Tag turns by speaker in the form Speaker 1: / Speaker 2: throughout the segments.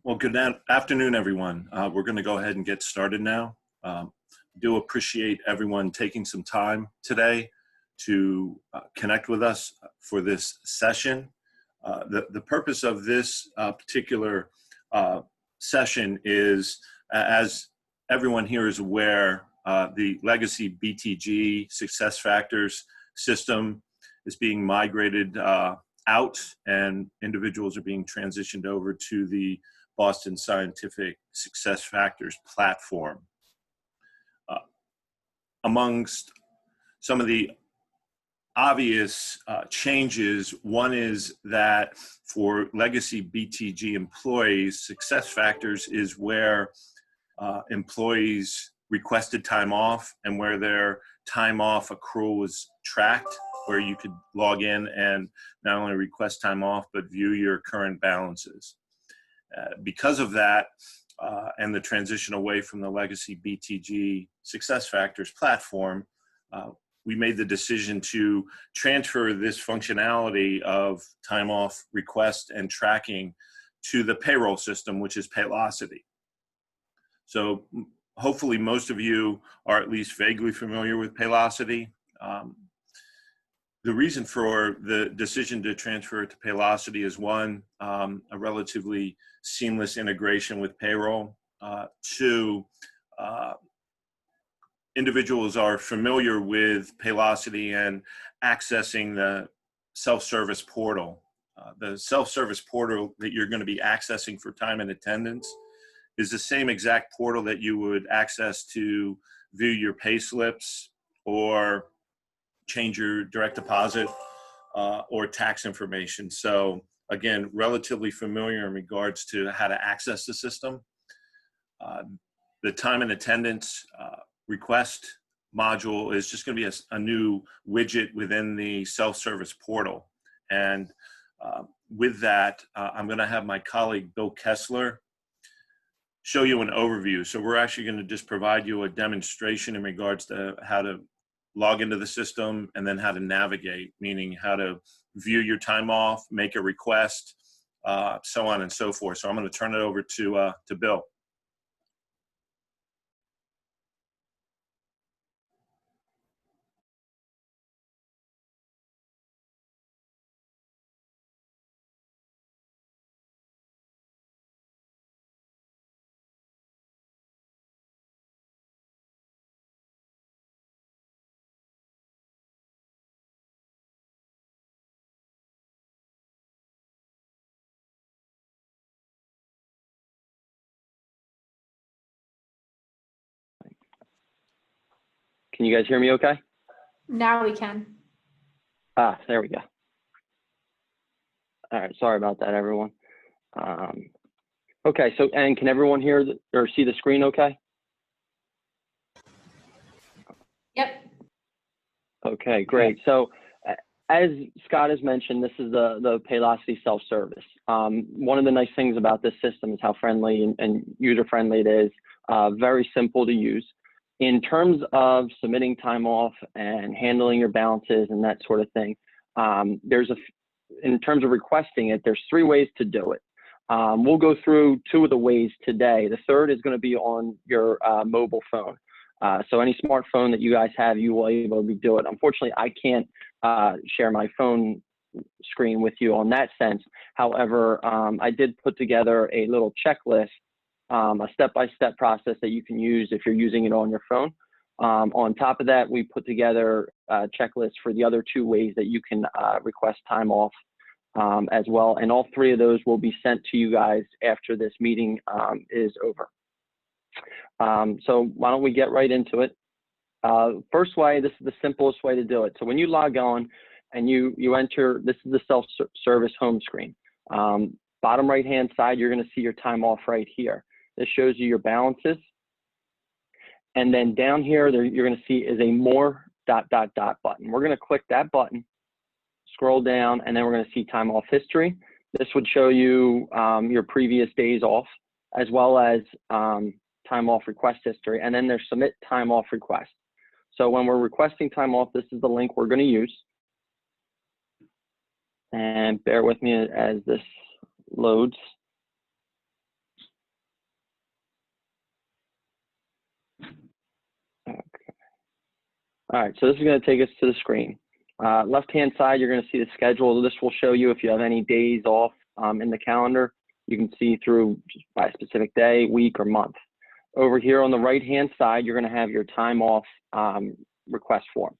Speaker 1: Well, good afternoon, everyone. We're going to go ahead and get started now. Do appreciate everyone taking some time today to connect with us for this session. The purpose of this particular session is, as everyone here is aware, the legacy BTG SuccessFactors system is being migrated out, and individuals are being transitioned over to the Boston Scientific SuccessFactors platform. Amongst some of the obvious changes, one is that for legacy BTG employees, SuccessFactors is where employees requested time off and where their time off accrual was tracked, where you could log in and not only request time off, but view your current balances. Because of that, and the transition away from the legacy BTG SuccessFactors platform, we made the decision to transfer this functionality of time off request and tracking to the payroll system, which is Paylocity. So hopefully most of you are at least vaguely familiar with Paylocity. The reason for the decision to transfer it to Paylocity is one, a relatively seamless integration with payroll. Two, individuals are familiar with Paylocity and accessing the self-service portal. The self-service portal that you're going to be accessing for time and attendance is the same exact portal that you would access to view your pay slips or change your direct deposit or tax information. So again, relatively familiar in regards to how to access the system. The time and attendance request module is just going to be a new widget within the self-service portal. And with that, I'm going to have my colleague, Bill Kessler, show you an overview. So we're actually going to just provide you a demonstration in regards to how to log into the system and then how to navigate, meaning how to view your time off, make a request, so on and so forth. So I'm going to turn it over to Bill.
Speaker 2: Can you guys hear me okay?
Speaker 3: Now we can.
Speaker 2: Ah, there we go. All right, sorry about that, everyone. Okay, so, and can everyone hear or see the screen okay?
Speaker 3: Yep.
Speaker 2: Okay, great. So as Scott has mentioned, this is the Paylocity self-service. One of the nice things about this system is how friendly and user-friendly it is, very simple to use. In terms of submitting time off and handling your balances and that sort of thing, in terms of requesting it, there's 3 ways to do it. We'll go through 2 of the ways today. The third is going to be on your mobile phone. So any smartphone that you guys have, you will be able to do it. Unfortunately, I can't share my phone screen with you on that sense. However, I did put together a little checklist, a step-by-step process that you can use if you're using it on your phone. On top of that, we put together a checklist for the other 2 ways that you can request time off as well. And all 3 of those will be sent to you guys after this meeting is over. So why don't we get right into it? First way, this is the simplest way to do it. So when you log on and you enter, this is the self-service home screen. Bottom right-hand side, you're going to see your time off right here. This shows you your balances. And then down here, you're going to see is a more ... button. We're going to click that button, scroll down, and then we're going to see time off history. This would show you your previous days off, as well as time off request history. And then there's submit time off request. So when we're requesting time off, this is the link we're going to use. And bear with me as this loads. All right, so this is going to take us to the screen. Left-hand side, you're going to see the schedule. This will show you if you have any days off in the calendar. You can see through just by a specific day, week, or month. Over here on the right-hand side, you're going to have your time off request form.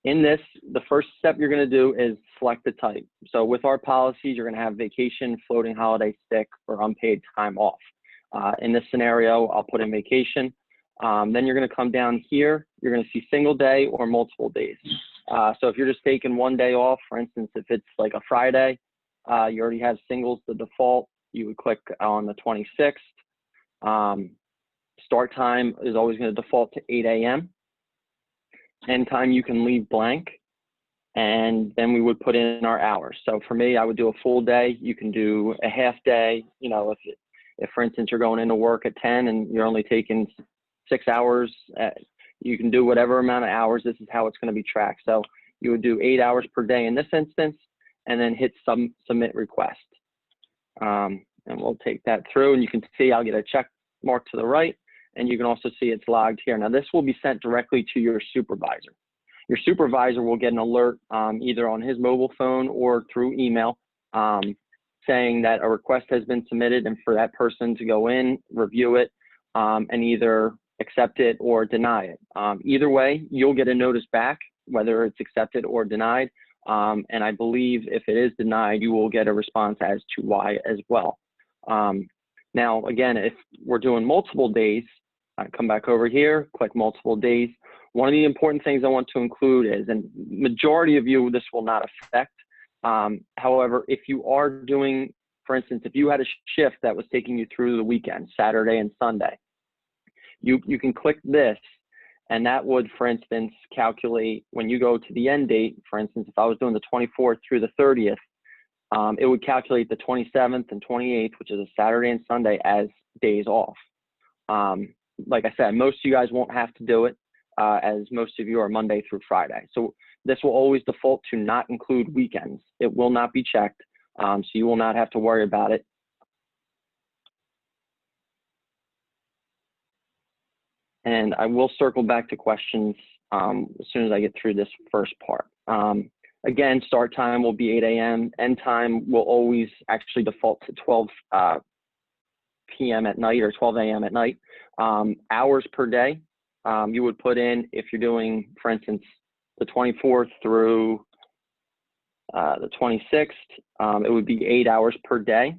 Speaker 2: In this, the first step you're going to do is select the type. So with our policies, you're going to have vacation, floating holiday, sick, or unpaid time off. In this scenario, I'll put in vacation. Then you're going to come down here. You're going to see single day or multiple days. So if you're just taking one day off, for instance, if it's like a Friday, you already have singles, the default, you would click on the 26th. Start time is always going to default to 8 a.m. End time you can leave blank, and then we would put in our hours. So for me, I would do a full day. You can do a half day. You know, if for instance you're going into work at 10 and you're only taking 6 hours, you can do whatever amount of hours. This is how it's going to be tracked. So you would do 8 hours per day in this instance, and then hit submit request. And we'll take that through, and you can see I'll get a check mark to the right, and you can also see it's logged here. Now this will be sent directly to your supervisor. Your supervisor will get an alert either on his mobile phone or through email saying that a request has been submitted, and for that person to go in, review it, and either accept it or deny it. Either way, you'll get a notice back, whether it's accepted or denied. And I believe if it is denied, you will get a response as to why as well. Now, again, if we're doing multiple days, I come back over here, click multiple days. One of the important things I want to include is, and majority of you, this will not affect. However, if you are doing, for instance, if you had a shift that was taking you through the weekend, Saturday and Sunday, you can click this, and that would, for instance, calculate when you go to the end date. For instance, if I was doing the 24th through the 30th, it would calculate the 27th and 28th, which is a Saturday and Sunday, as days off. Like I said, most of you guys won't have to do it, as most of you are Monday through Friday. So this will always default to not include weekends. It will not be checked, so you will not have to worry about it. And I will circle back to questions as soon as I get through this first part. Again, start time will be 8 a.m. End time will always actually default to 12 p.m. at night or 12 a.m. at night. Hours per day, you would put in, if you're doing, for instance, the 24th through the 26th, it would be 8 hours per day.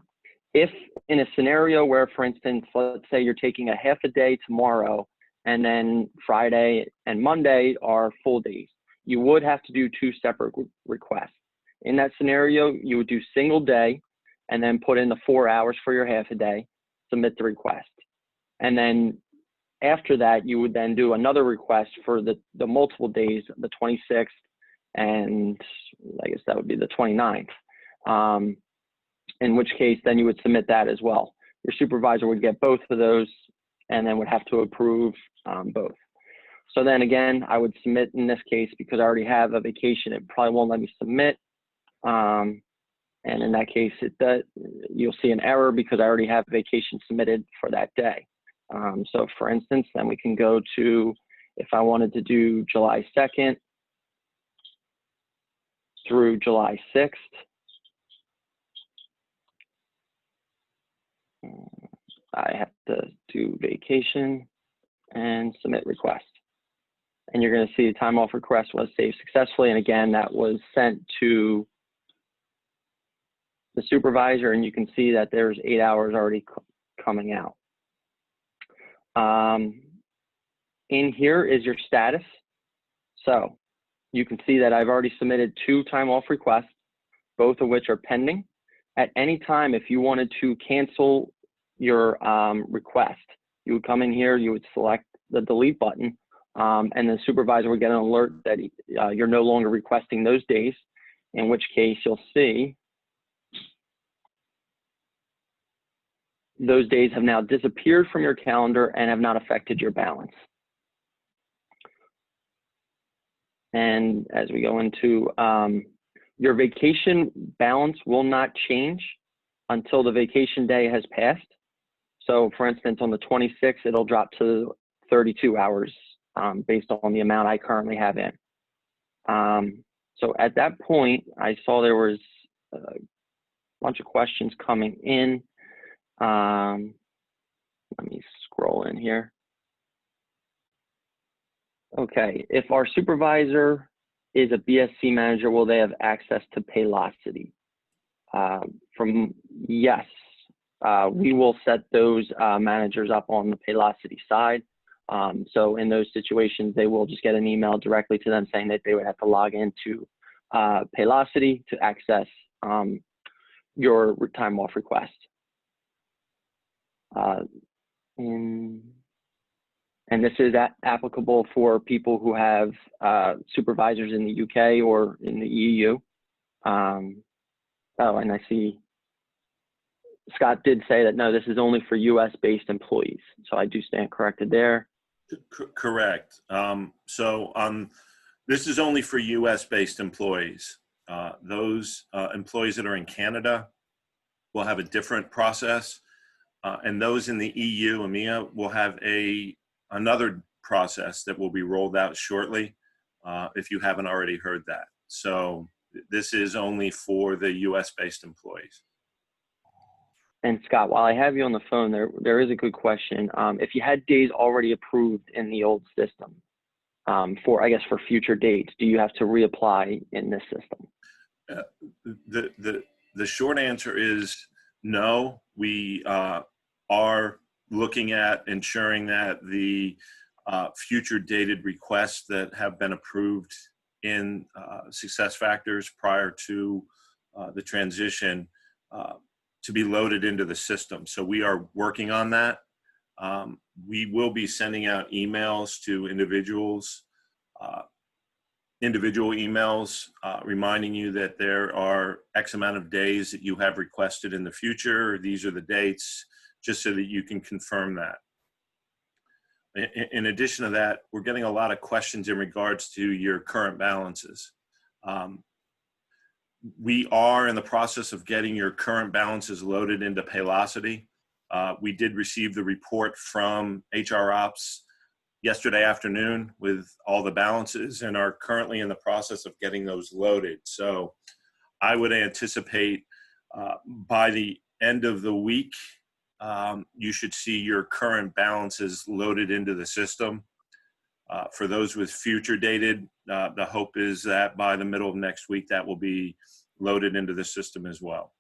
Speaker 2: If in a scenario where, for instance, let's say you're taking a half a day tomorrow, and then Friday and Monday are full days, you would have to do two separate requests. In that scenario, you would do single day and then put in the 4 hours for your half a day, submit the request. And then after that, you would then do another request for the multiple days, the 26th, and I guess that would be the 29th. In which case, then you would submit that as well. Your supervisor would get both of those and then would have to approve both. So then again, I would submit in this case, because I already have a vacation, it probably won't let me submit. And in that case, you'll see an error because I already have vacation submitted for that day. So for instance, then we can go to, if I wanted to do July 2nd through July 6th, I have to do vacation and submit request. And you're going to see the time off request was saved successfully. And again, that was sent to the supervisor, and you can see that there's 8 hours already coming out. In here is your status. So you can see that I've already submitted 2 time off requests, both of which are pending. At any time, if you wanted to cancel your request, you would come in here, you would select the delete button, and the supervisor would get an alert that you're no longer requesting those days, in which case you'll see those days have now disappeared from your calendar and have not affected your balance. And as we go into your vacation balance will not change until the vacation day has passed. So for instance, on the 26th, it'll drop to 32 hours based on the amount I currently have in. So at that point, I saw there was a bunch of questions coming in. Let me scroll in here. Okay, if our supervisor is a BSC manager, will they have access to Paylocity? Yes, we will set those managers up on the Paylocity side. So in those situations, they will just get an email directly to them saying that they would have to log into Paylocity to access your time off request. And this is applicable for people who have supervisors in the UK or in the EU. Oh, and I see Scott did say that, no, this is only for US-based employees. So I do stand corrected there.
Speaker 1: Correct. This is only for US-based employees. Those employees that are in Canada will have a different process. And those in the EU, EMEA, will have another process that will be rolled out shortly, if you haven't already heard that. So this is only for the US-based employees.
Speaker 2: And Scott, while I have you on the phone, there is a good question. If you had days already approved in the old system, for future dates, do you have to reapply in this system?
Speaker 1: The short answer is no. We are looking at ensuring that the future dated requests that have been approved in SuccessFactors prior to the transition to be loaded into the system. So we are working on that. We will be sending out emails to individuals, individual emails reminding you that there are X amount of days that you have requested in the future. These are the dates, just so that you can confirm that. In addition to that, we're getting a lot of questions in regards to your current balances. We are in the process of getting your current balances loaded into Paylocity. We did receive the report from HR Ops yesterday afternoon with all the balances and are currently in the process of getting those loaded. So I would anticipate by the end of the week, you should see your current balances loaded into the system. For those with future dated, the hope is that by the middle of next week, that will be loaded into the system as well.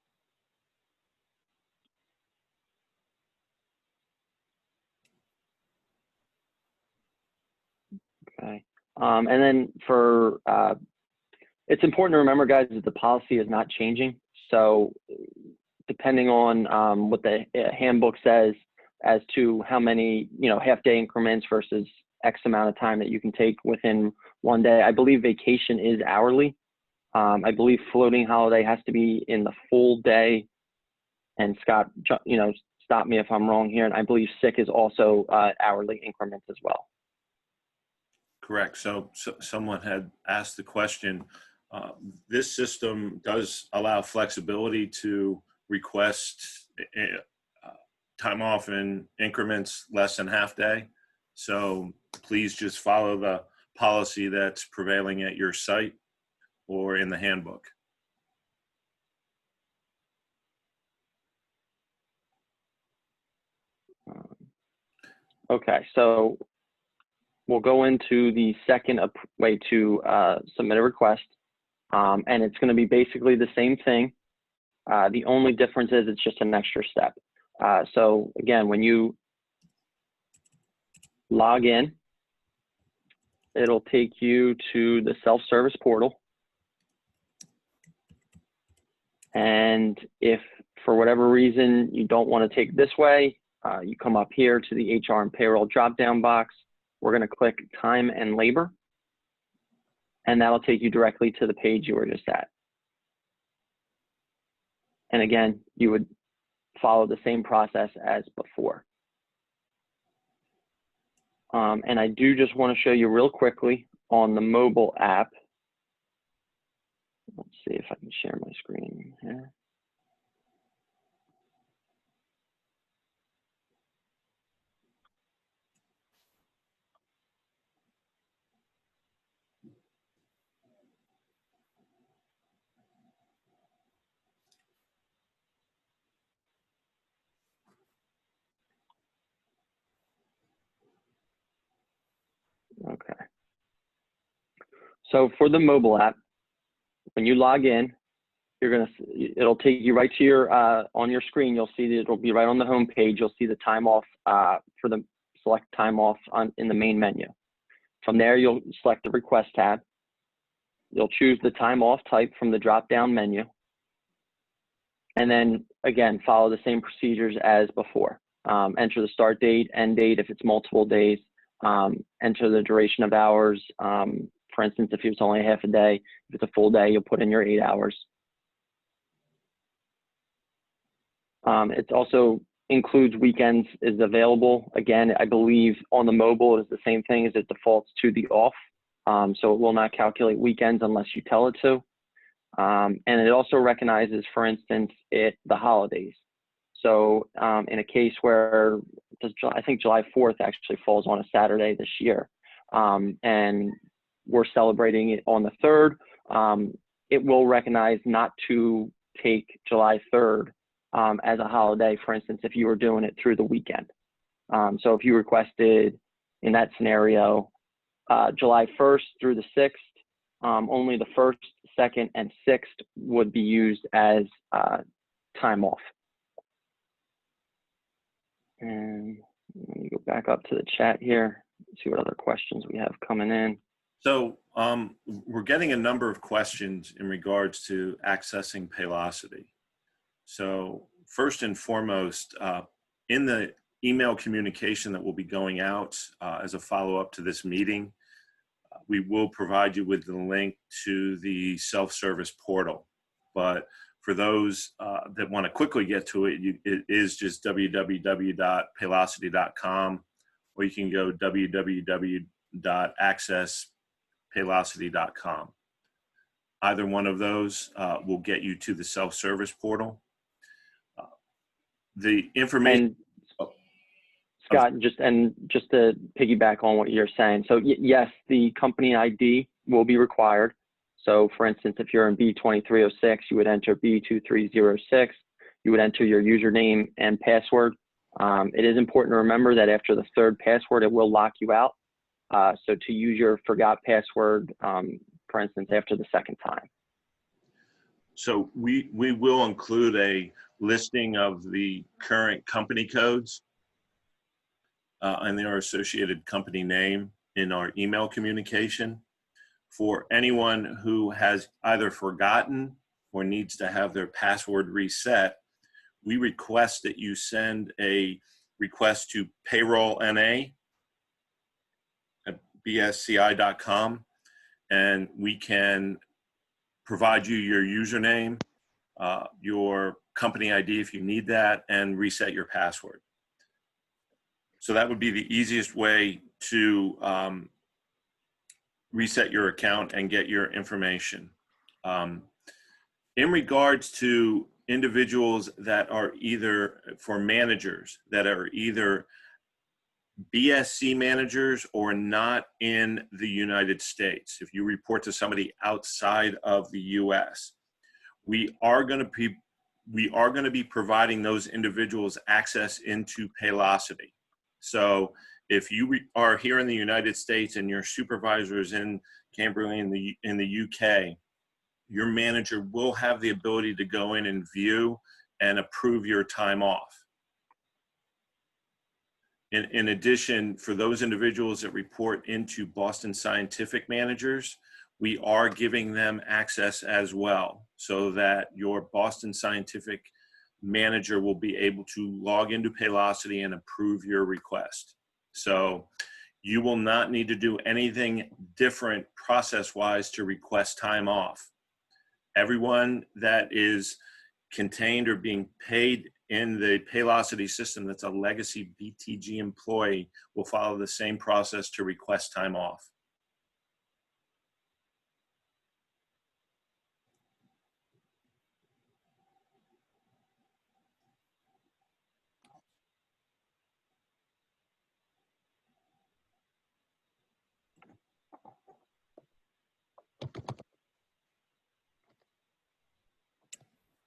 Speaker 2: Okay. And then it's important to remember, guys, that the policy is not changing. So depending on what the handbook says as to how many, half-day increments versus X amount of time that you can take within one day. I believe vacation is hourly. I believe floating holiday has to be in the full day. And Scott, stop me if I'm wrong here. And I believe sick is also hourly increments as well.
Speaker 1: Correct. So someone had asked the question. This system does allow flexibility to request time off in increments less than half day. So please just follow the policy that's prevailing at your site or in the handbook.
Speaker 2: Okay, so we'll go into the second way to submit a request, and it's going to be basically the same thing. The only difference is it's just an extra step. So again, when you log in, it'll take you to the self-service portal. And if for whatever reason you don't want to take this way, you come up here to the HR and payroll drop-down box. We're going to click time and labor, and that'll take you directly to the page you were just at. And again, you would follow the same process as before. And I do just want to show you real quickly on the mobile app. Let's see if I can share my screen here. Okay. So for the mobile app, when you log in, it'll take you right to your, on your screen, you'll see that it'll be right on the home page. You'll see the time off, for the select time off in the main menu. From there, you'll select the request tab. You'll choose the time off type from the drop-down menu. And then again, follow the same procedures as before. Enter the start date, end date, if it's multiple days. Enter the duration of hours. For instance, if it's only half a day, if it's a full day, you'll put in your 8 hours. It also includes weekends is available. Again, I believe on the mobile is the same thing as it defaults to the off. So it will not calculate weekends unless you tell it to. And it also recognizes, for instance, the holidays. So in a case where I think July 4th actually falls on a Saturday this year, and we're celebrating it on the 3rd, it will recognize not to take July 3rd as a holiday, for instance, if you were doing it through the weekend. So if you requested in that scenario, July 1st through the 6th, only the 1st, 2nd, and 6th would be used as time off. And let me go back up to the chat here, see what other questions we have coming in.
Speaker 1: So we're getting a number of questions in regards to accessing Paylocity. So first and foremost, in the email communication that will be going out as a follow-up to this meeting, we will provide you with the link to the self-service portal. But for those that want to quickly get to it, it is just www.paylocity.com, or you can go www.accesspaylocity.com. Either one of those will get you to the self-service portal. The information.
Speaker 2: Scott, just to piggyback on what you're saying. So yes, the company ID will be required. So for instance, if you're in B2306, you would enter B2306. You would enter your username and password. It is important to remember that after the 3rd password, it will lock you out. So to use your forgot password, for instance, after the 2nd time.
Speaker 1: So we will include a listing of the current company codes and their associated company name in our email communication. For anyone who has either forgotten or needs to have their password reset, we request that you send a request to payrollna@bsci.com, and we can provide you your username, your company ID if you need that, and reset your password. So that would be the easiest way to reset your account and get your information. In regards to individuals that are for managers that are either BSC managers or not in the United States, if you report to somebody outside of the US, we are going to be providing those individuals access into Paylocity. So if you are here in the United States and your supervisor is in Camberley in the UK, your manager will have the ability to go in and view and approve your time off. In addition, for those individuals that report into Boston Scientific managers, we are giving them access as well, so that your Boston Scientific manager will be able to log into Paylocity and approve your request. So you will not need to do anything different process-wise to request time off. Everyone that is contained or being paid in the Paylocity system that's a legacy BTG employee will follow the same process to request time off.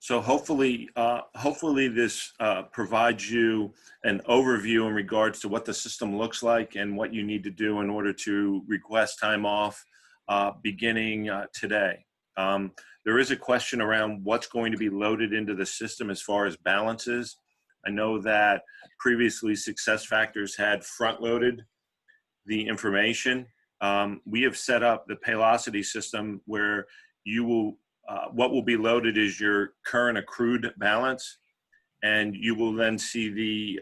Speaker 1: So hopefully this provides you an overview in regards to what the system looks like and what you need to do in order to request time off beginning today. There is a question around what's going to be loaded into the system as far as balances. I know that previously SuccessFactors had front-loaded the information. We have set up the Paylocity system where you will what will be loaded is your current accrued balance, and you will then see the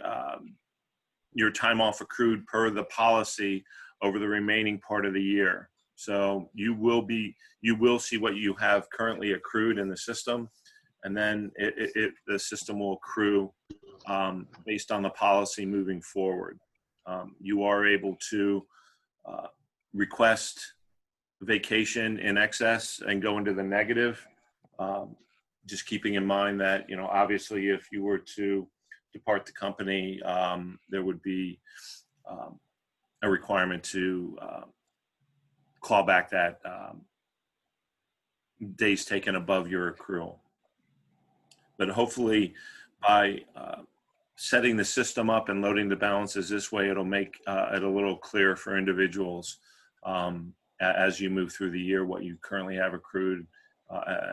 Speaker 1: your time off accrued per the policy over the remaining part of the year. So you will see what you have currently accrued in the system, and then the system will accrue based on the policy moving forward. You are able to request vacation in excess and go into the negative. Just keeping in mind that, obviously if you were to depart the company, there would be a requirement to claw back that days taken above your accrual. But hopefully by setting the system up and loading the balances this way, it'll make it a little clearer for individuals as you move through the year, what you currently have accrued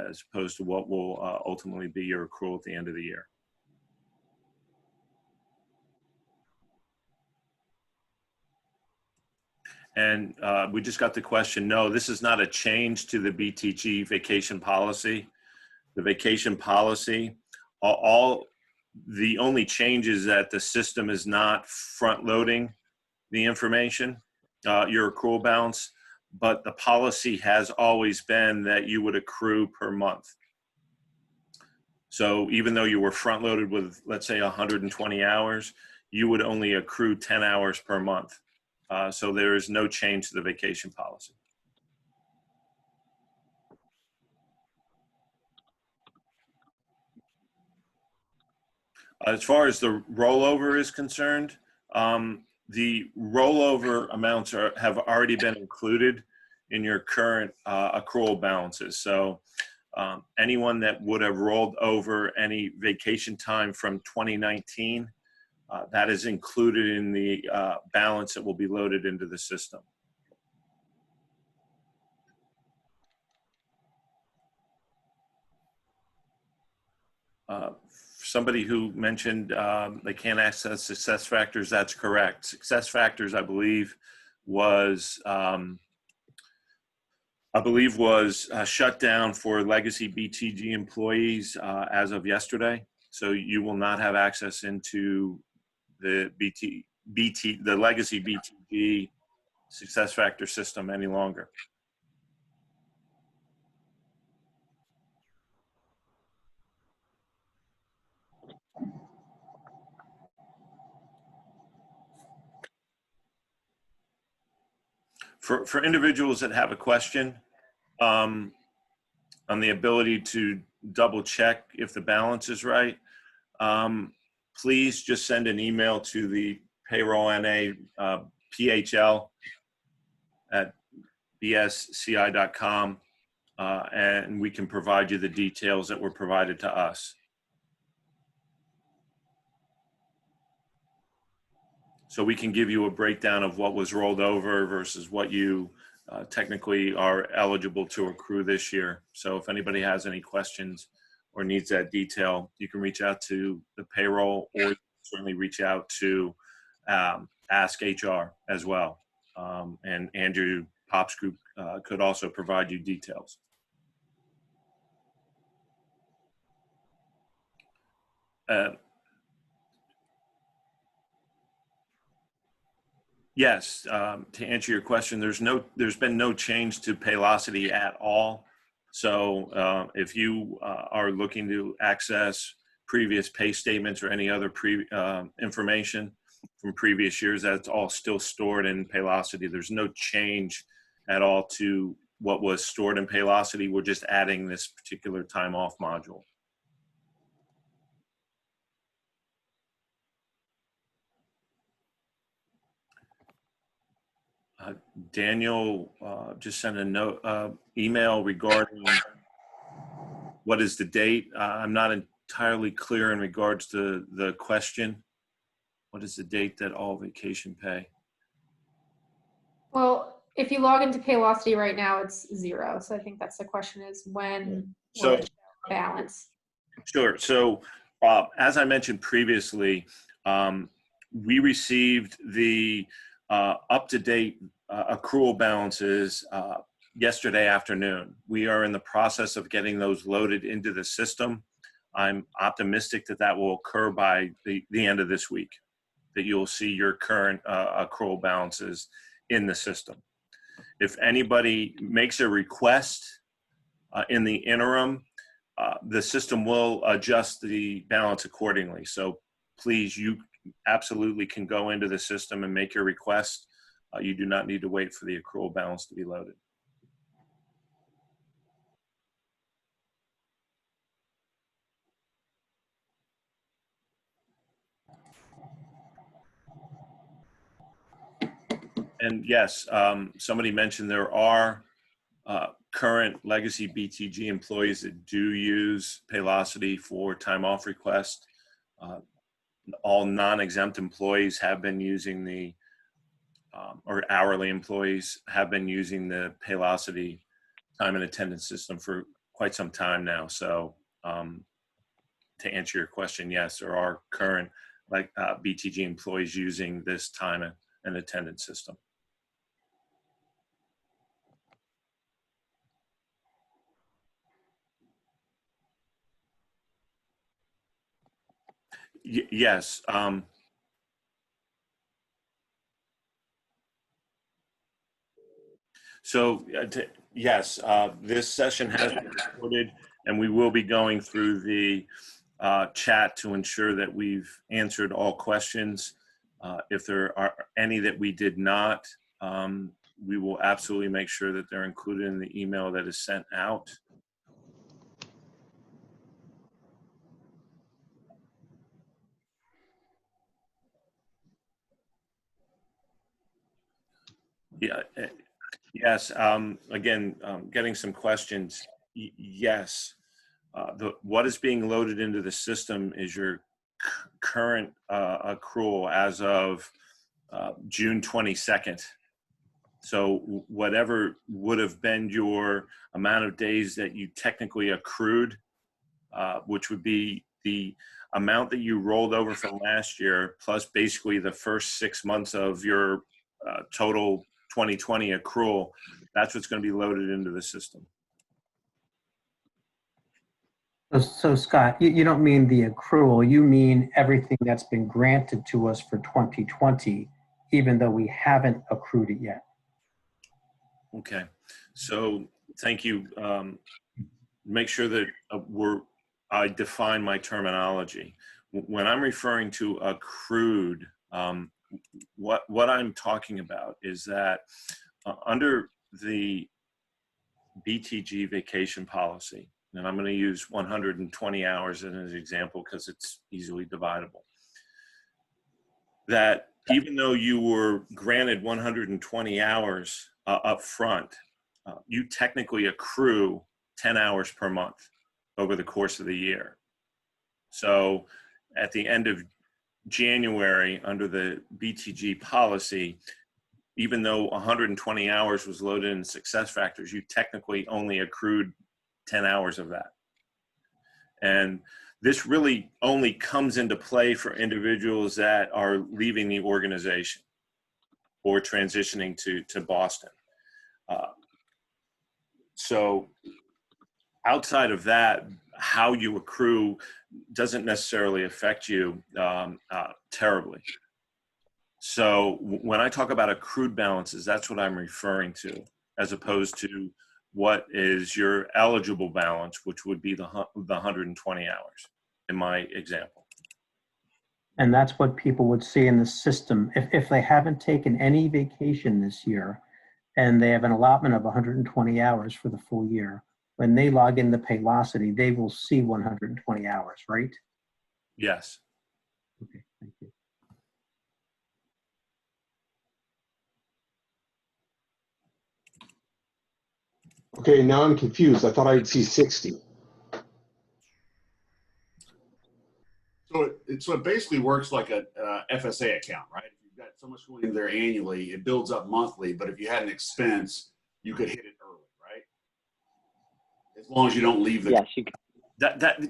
Speaker 1: as opposed to what will ultimately be your accrual at the end of the year. And we just got the question, no, this is not a change to the BTG vacation policy. The vacation policy, the only change is that the system is not front loading the information, your accrual balance, but the policy has always been that you would accrue per month. So even though you were front loaded with, let's say 120 hours, you would only accrue 10 hours per month. So there is no change to the vacation policy. As far as the rollover is concerned, the rollover amounts have already been included in your current accrual balances. So anyone that would have rolled over any vacation time from 2019, that is included in the balance that will be loaded into the system. Somebody who mentioned they can't access SuccessFactors, that's correct. SuccessFactors, I believe, was shut down for legacy BTG employees as of yesterday. So you will not have access into the the legacy BTG SuccessFactors system any longer. For individuals that have a question on the ability to double check if the balance is right, please just send an email to the payroll NA PHL at bsci.com and we can provide you the details that were provided to us. So we can give you a breakdown of what was rolled over versus what you technically are eligible to accrue this year. So if anybody has any questions or needs that detail, you can reach out to the payroll or certainly reach out to Ask HR as well. And Andrew Pop's group could also provide you details. Yes, to answer your question, there's been no change to Paylocity at all. So if you are looking to access previous pay statements or any other information from previous years, that's all still stored in Paylocity. There's no change at all to what was stored in Paylocity. We're just adding this particular time off module. Daniel just sent a note, email regarding What is the date? I'm not entirely clear in regards to the question. What is the date that all vacation pay?
Speaker 3: Well, if you log into Paylocity right now, it's 0. So I think that's the question is when will
Speaker 1: So
Speaker 3: it show balance?
Speaker 1: sure. So as I mentioned previously, we received the up-to-date accrual balances yesterday afternoon. We are in the process of getting those loaded into the system. I'm optimistic that that will occur by the end of this week, that you'll see your current accrual balances in the system. If anybody makes a request in the interim, the system will adjust the balance accordingly. So please, you absolutely can go into the system and make your request. You do not need to wait for the accrual balance to be loaded. And yes, somebody mentioned there are current legacy BTG employees that do use Paylocity for time off request. All non-exempt employees have been using the, or hourly employees have been using the Paylocity time and attendance system for quite some time now. So to answer your question, yes, there are current BTG employees using this time and attendance system. Yes. So yes, this session has been recorded, and we will be going through the chat to ensure that we've answered all questions. If there are any that we did not, we will absolutely make sure that they're included in the email that is sent out. Yeah. Yes. Again, getting some questions. Yes. What is being loaded into the system is your current accrual as of June 22nd. So whatever would have been your amount of days that you technically accrued, which would be the amount that you rolled over from last year, plus basically the first 6 months of your total 2020 accrual, that's what's going to be loaded into the system.
Speaker 4: So Scott, you don't mean the accrual, you mean everything that's been granted to us for 2020, even though we haven't accrued it yet.
Speaker 1: Okay, so thank you. Make sure that I define my terminology. When I'm referring to accrued, what I'm talking about is that under the BTG vacation policy, and I'm going to use 120 hours as an example because it's easily dividable, that even though you were granted 120 hours up front, you technically accrue 10 hours per month over the course of the year. So at the end of January, under the BTG policy, even though 120 hours was loaded in success factors, you technically only accrued 10 hours of that. And this really only comes into play for individuals that are leaving the organization or transitioning to Boston. So outside of that, how you accrue doesn't necessarily affect you terribly. So when I talk about accrued balances, that's what I'm referring to, as opposed to what is your eligible balance, which would be the 120 hours in my example.
Speaker 4: And that's what people would see in the system. If they haven't taken any vacation this year and they have an allotment of 120 hours for the full year, when they log into Paylocity, they will see 120 hours, right?
Speaker 1: Yes.
Speaker 4: Okay, thank you.
Speaker 5: Okay, now I'm confused. I thought I'd see 60. So it basically works like a FSA account, right? If you've got so much going in there annually, it builds up monthly. But if you had an expense, you could hit it early, right? As long as you don't leave the.
Speaker 2: Yes, you can.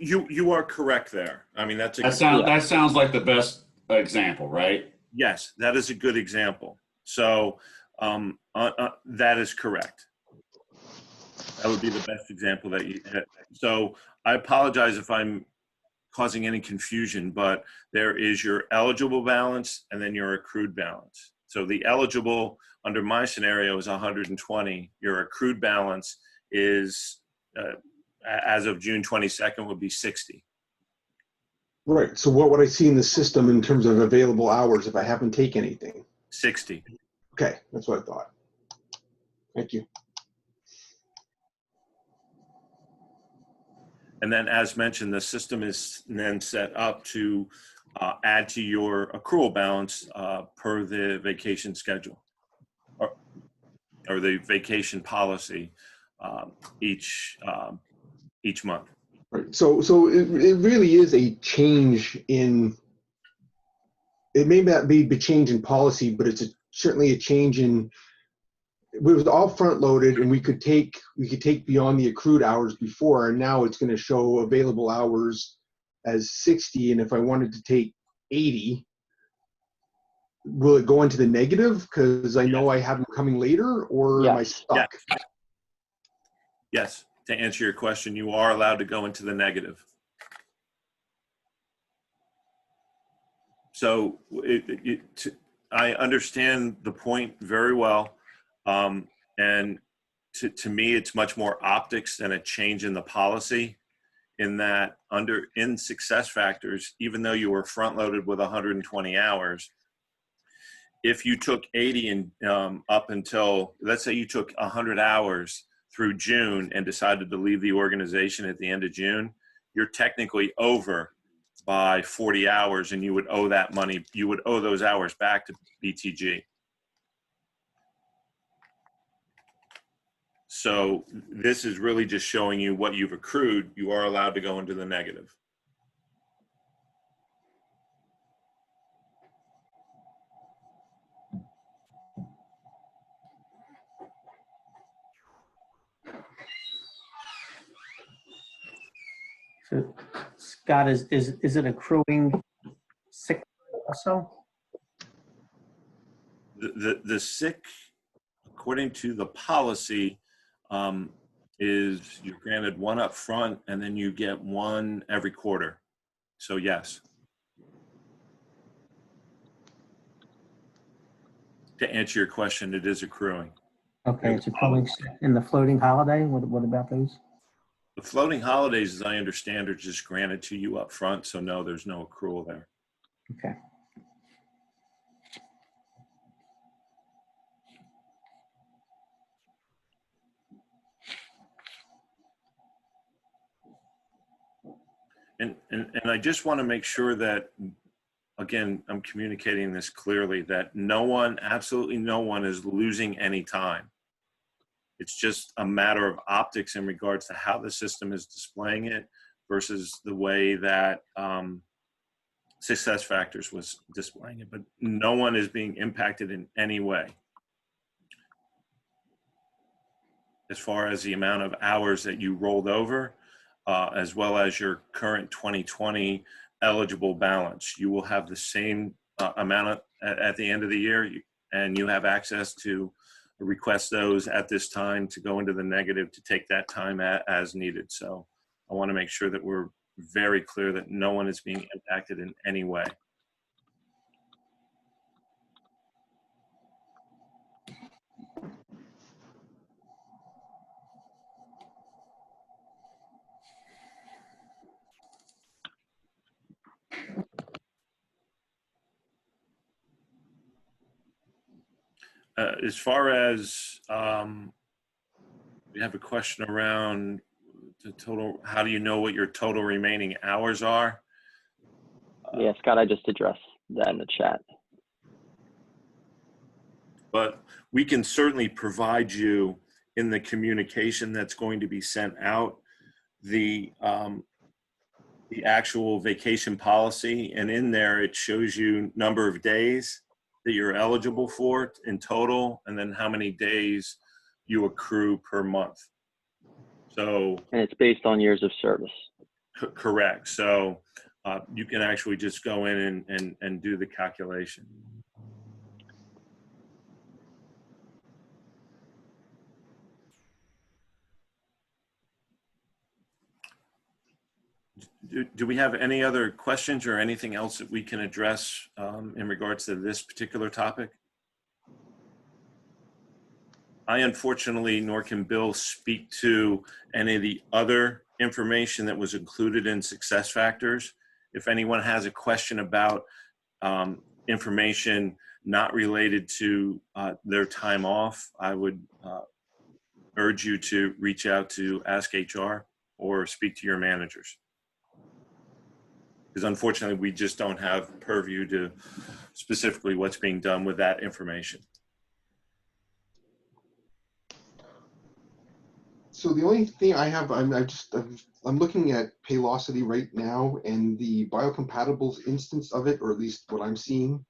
Speaker 1: You are correct there. I mean, that's a
Speaker 5: That sounds like the best example, right?
Speaker 1: yes, that is a good example. So that is correct. That would be the best example that you. So I apologize if I'm causing any confusion, but there is your eligible balance and then your accrued balance. So the eligible under my scenario is 120. Your accrued balance is, as of June 22nd, would be 60.
Speaker 6: Right. So what would I see in the system in terms of available hours if I haven't taken anything?
Speaker 1: 60.
Speaker 6: Okay, that's what I thought. Thank you.
Speaker 1: And then, as mentioned, the system is then set up to add to your accrual balance per the vacation schedule or the vacation policy each month.
Speaker 6: Right. So it really is a change in. It may not be a change in policy, but it's certainly a change in. It was all front loaded, and we could take beyond the accrued hours before, and now it's going to show available hours as 60. And if I wanted to take 80, will it go into the negative because I know I have them coming later, or am I stuck?
Speaker 1: Yes. To answer your question, you are allowed to go into the negative. So I understand the point very well. And to me, it's much more optics than a change in the policy, in that in success factors, even though you were front loaded with 120 hours, if you took 80 and up until, let's say you took 100 hours through June and decided to leave the organization at the end of June, you're technically over by 40 hours, and you would owe that money. You would owe those hours back to BTG. So this is really just showing you what you've accrued. You are allowed to go into the negative.
Speaker 4: So, Scott, is it accruing sick also?
Speaker 1: The sick, according to the policy, is you're granted one up front and then you get one every quarter. So yes. To answer your question, it is accruing.
Speaker 4: Okay, it's accruing in the floating holiday. What about those?
Speaker 1: The floating holidays, as I understand, are just granted to you up front. So no, there's no accrual there.
Speaker 4: Okay.
Speaker 1: And I just want to make sure that, again, I'm communicating this clearly, that no one, absolutely no one, is losing any time. It's just a matter of optics in regards to how the system is displaying it versus the way that success factors was displaying it. But no one is being impacted in any way as far as the amount of hours that you rolled over, as well as your current 2020 eligible balance. You will have the same amount at the end of the year, and you have access to request those at this time to go into the negative, to take that time as needed. So I want to make sure that we're very clear that no one is being impacted in any way. As far as we have a question around the total, how do you know what your total remaining hours are?
Speaker 2: Yeah, Scott, I just addressed that in the chat.
Speaker 1: But we can certainly provide you in the communication that's going to be sent out the actual vacation policy, and in there it shows you number of days that you're eligible for in total, and then how many days you accrue per month. So
Speaker 2: And it's based on years of service.
Speaker 1: correct. So you can actually just go in and do the calculation. Do we have any other questions or anything else that we can address in regards to this particular topic? I unfortunately, nor can Bill speak to any of the other information that was included in success factors. If anyone has a question about information not related to their time off, I would urge you to reach out to Ask HR or speak to your managers. Because unfortunately, we just don't have purview to specifically what's being done with that information.
Speaker 6: So the only thing I have, I'm looking at Paylocity right now, and the biocompatibles instance of it, or at least what I'm seeing,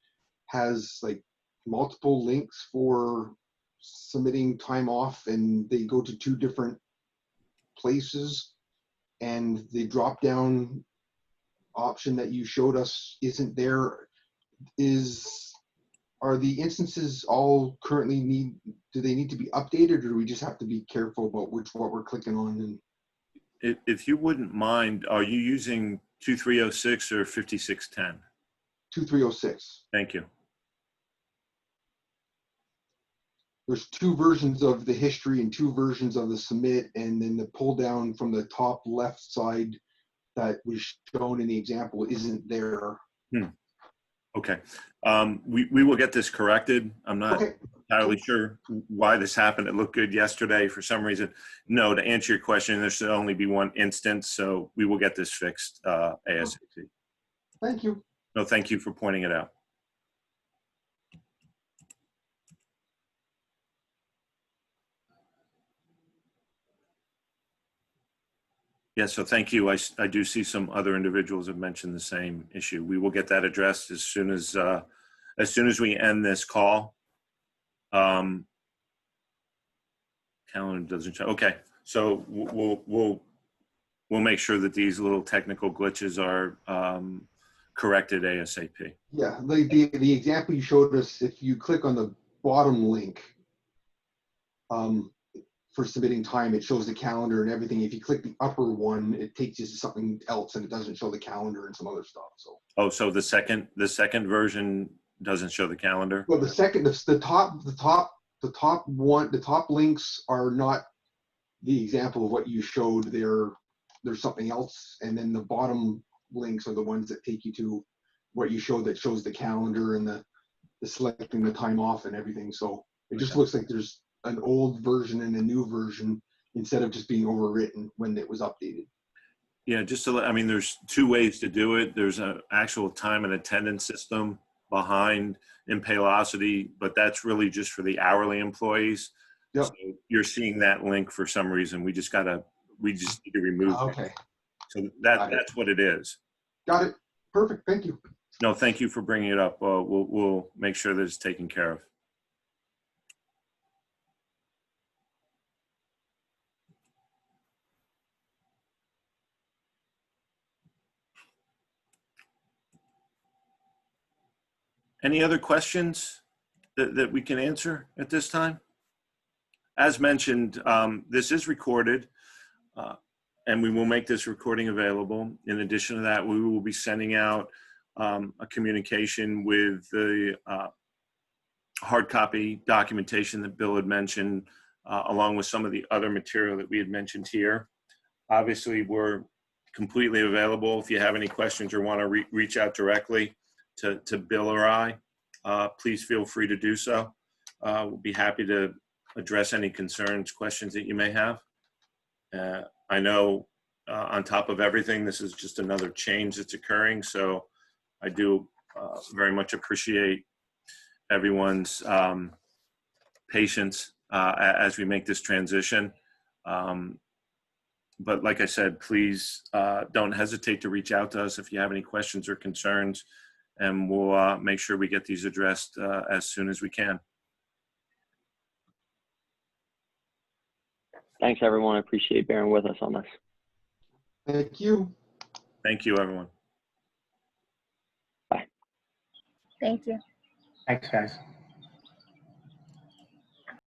Speaker 6: has like multiple links for submitting time off, and they go to 2 different places, and the drop down option that you showed us isn't there. Are the instances all currently do they need to be updated, or do we just have to be careful about what we're clicking on? And
Speaker 1: If you wouldn't mind, are you using 2306 or 5610?
Speaker 6: 2306.
Speaker 1: Thank you.
Speaker 6: There's 2 versions of the history and 2 versions of the submit, and then the pull down from the top left side that was shown in the example isn't there.
Speaker 1: Okay. We will get this corrected. I'm not entirely sure why this happened. It looked good yesterday for some reason. No, to answer your question, there should only be 1 instance, so we will get this fixed ASAP.
Speaker 6: Thank you.
Speaker 1: No, thank you for pointing it out. Yeah, so thank you. I do see some other individuals have mentioned the same issue. We will get that addressed as soon as we end this call. Calendar doesn't show. Okay, so we'll make sure that these little technical glitches are corrected ASAP.
Speaker 6: Yeah, like the example you showed us, if you click on the bottom link for submitting time, it shows the calendar and everything. If you click the upper one, it takes you to something else, and it doesn't show the calendar and some other stuff. So
Speaker 1: so the second version doesn't show the calendar?
Speaker 6: well, the top links are not the example of what you showed. There's something else, and then the bottom links are the ones that take you to what you showed, that shows the calendar and the selecting the time off and everything. So it just looks like there's an old version and a new version instead of just being overwritten when it was updated.
Speaker 1: Yeah, just to I mean, there's 2 ways to do it. There's an actual time and attendance system behind in Paylocity, but that's really just for the hourly employees.
Speaker 6: Yep.
Speaker 1: So you're seeing that link for some reason. We just need to remove it.
Speaker 6: Okay.
Speaker 1: So that's what it is.
Speaker 6: Got it. Perfect. Thank you.
Speaker 1: No, thank you for bringing it up. We'll make sure that it's taken care of. Any other questions that we can answer at this time? As mentioned, this is recorded, and we will make this recording available. In addition to that, we will be sending out a communication with the hard copy documentation that Bill had mentioned, along with some of the other material that we had mentioned here. Obviously, we're completely available. If you have any questions or want to reach out directly to Bill or I, please feel free to do so. We'll be happy to address any concerns, questions that you may have. I know on top of everything, this is just another change that's occurring. So I do very much appreciate everyone's patience as we make this transition. But like I said, please don't hesitate to reach out to us if you have any questions or concerns, and we'll make sure we get these addressed as soon as we can.
Speaker 2: Thanks, everyone. I appreciate bearing with us on this.
Speaker 6: Thank you.
Speaker 1: Thank you, everyone.
Speaker 7: Thank you.
Speaker 4: Thanks, guys.